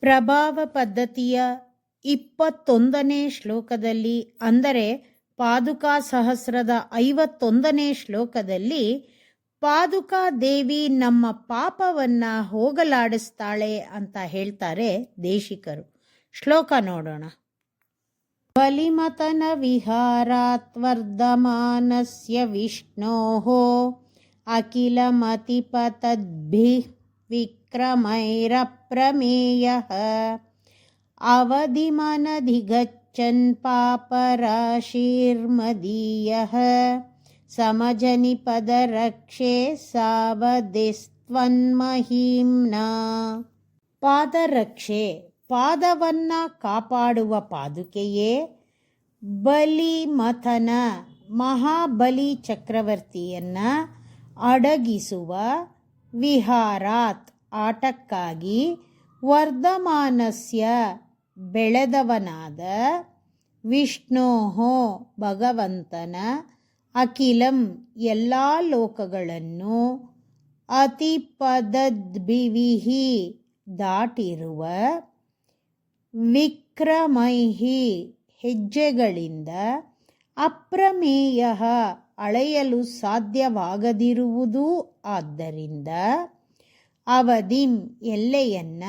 ಪ್ರಭಾವ ಪದ್ಧತಿಯ 21ನೇ ಶ್ಲೋಕದಲ್ಲಿ, ಅಂದರೆ ಪಾದುಕಾ ಸಹಸ್ರದ 51ನೇ ಶ್ಲೋಕದಲ್ಲಿ, ಪಾದುಕಾ ದೇವಿ ನಮ್ಮ ಪಾಪವನ್ನ ಹೋಗಲಾಡಿಸ್ತಾಳೆ ಅಂತ ಹೇಳ್ತಾರೆ ದೇಶಿಕರು. ಶ್ಲೋಕ ನೋಡೋಣ. ಬಲಿಮತನ ವಿಹಾರಾತ್ ವರ್ಧಮಾನಸ್ಯ ವಿಷ್ಣೋಃ ಅಖಿಲಮತಿಪತದ್ಭಿಃ ವಿಕ್ರಮೈರಪ್ರಮೇಯಃ ಅವಧಿಮನಧಿಗಚ್ಚನ್ ಪಾಪರಾಶಿರ್ಮದೀಯಃ ಸಮಜನಿಪದರಕ್ಷೆ ಸಾವಧಿಸ್ತ್ವನ್ಮಹಿಮ್ನಾ. ಪಾದರಕ್ಷೆ, ಪಾದವನ್ನ ಕಾಪಾಡುವ ಪಾದುಕೆಯೇ. ಬಲಿಮಥನ, ಮಹಾಬಲಿ ಚಕ್ರವರ್ತಿಯನ್ನ ಅಡಗಿಸುವ. ವಿಹಾರಾತ್, ಆಟಕ್ಕಾಗಿ. ವರ್ಧಮಾನಸ್ಯ, ಬೆಳೆದವನಾದ. ವಿಷ್ಣೋಹೋ, ಭಗವಂತನ. ಅಖಿಲಂ, ಎಲ್ಲ ಲೋಕಗಳನ್ನು. ಅತಿಪದದ್ಭಿವಿಹಿ, ದಾಟಿರುವ. ವಿಕ್ರಮೈಹಿ, ಹೆಜ್ಜೆಗಳಿಂದ. ಅಪ್ರಮೇಯ, ಅಳೆಯಲು ಸಾಧ್ಯವಾಗದಿರುವುದೂ ಆದ್ದರಿಂದ. ಅವಧಿಂ, ಎಲ್ಲೆಯನ್ನ.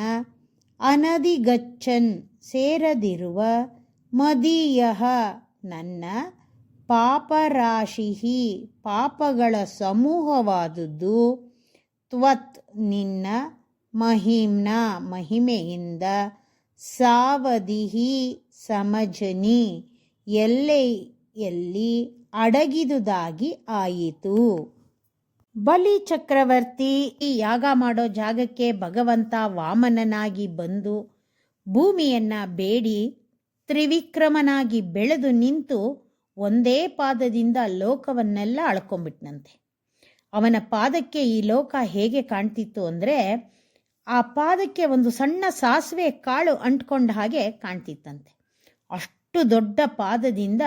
ಅನಧಿಗಚ್ಚನ್, ಸೇರದಿರುವ. ಮದೀಯ, ನನ್ನ. ಪಾಪರಾಶಿಹಿ, ಪಾಪಗಳ ಸಮೂಹವಾದುದು. ತ್ವತ್, ನಿನ್ನ. ಮಹಿಮ್ನಾ, ಮಹಿಮೆಯಿಂದ. ಸಾವಧಿಹಿ, ಸಮಜನಿ, ಎಲ್ಲೆಯಲ್ಲಿ ಅಡಗಿದುದಾಗಿ ಆಯಿತು. ಬಲಿ ಚಕ್ರವರ್ತಿ ಯಾಗ ಮಾಡೋ ಜಾಗಕ್ಕೆ ಭಗವಂತ ವಾಮನನಾಗಿ ಬಂದು ಭೂಮಿಯನ್ನ ಬೇಡಿ ತ್ರಿವಿಕ್ರಮನಾಗಿ ಬೆಳೆದು ನಿಂತು ಒಂದೇ ಪಾದದಿಂದ ಲೋಕವನ್ನೆಲ್ಲ ಅಳ್ಕೊಂಡ್ಬಿಟ್ನಂತೆ. ಅವನ ಪಾದಕ್ಕೆ ಈ ಲೋಕ ಹೇಗೆ ಕಾಣ್ತಿತ್ತು ಅಂದರೆ, ಆ ಪಾದಕ್ಕೆ ಒಂದು ಸಣ್ಣ ಸಾಸಿವೆ ಕಾಳು ಅಂಟ್ಕೊಂಡ ಹಾಗೆ ಕಾಣ್ತಿತ್ತಂತೆ. ಅಷ್ಟು ದೊಡ್ಡ ಪಾದದಿಂದ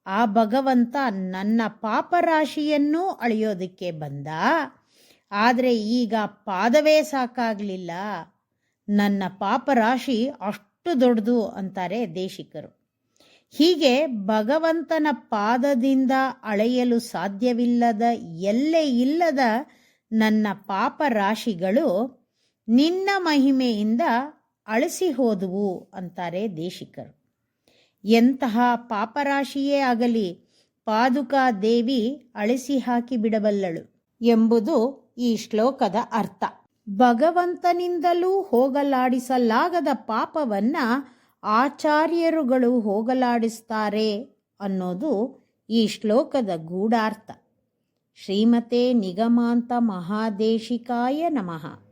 ಆ ಭಗವಂತ ನನ್ನ ಪಾಪರಾಶಿಯನ್ನೂ ಅಳೆಯೋದಕ್ಕೆ ಬಂದ. ಆದರೆ ಈಗ ಪಾದವೇ ಸಾಕಾಗಲಿಲ್ಲ, ನನ್ನ ಪಾಪರಾಶಿ ಅಷ್ಟು ದೊಡ್ಡದು ಅಂತಾರೆ ದೇಶಿಕರು. ಹೀಗೆ ಭಗವಂತನ ಪಾದದಿಂದ ಅಳೆಯಲು ಸಾಧ್ಯವಿಲ್ಲದ, ಎಲ್ಲೇ ಇಲ್ಲದ ನನ್ನ ಪಾಪರಾಶಿಗಳು ನಿನ್ನ ಮಹಿಮೆಯಿಂದ ಅಳಿಸಿ ಹೋದುವು ಅಂತಾರೆ ದೇಶಿಕರು. ಎಂತಹ ಪಾಪರಾಶಿಯೇ ಆಗಲಿ ಪಾದುಕಾ ದೇವಿ ಅಳಿಸಿ ಹಾಕಿ ಬಿಡಬಲ್ಲಳು ಎಂಬುದು ಈ ಶ್ಲೋಕದ ಅರ್ಥ. ಭಗವಂತನಿಂದಲೂ ಹೋಗಲಾಡಿಸಲಾಗದ ಪಾಪವನ್ನ ಆಚಾರ್ಯರುಗಳು ಹೋಗಲಾಡಿಸ್ತಾರೆ ಅನ್ನೋದು ಈ ಶ್ಲೋಕದ ಗೂಢಾರ್ಥ. ಶ್ರೀಮತೆ ನಿಗಮಾಂತ ಮಹಾದೇಶಿಕಾಯ ನಮಃ.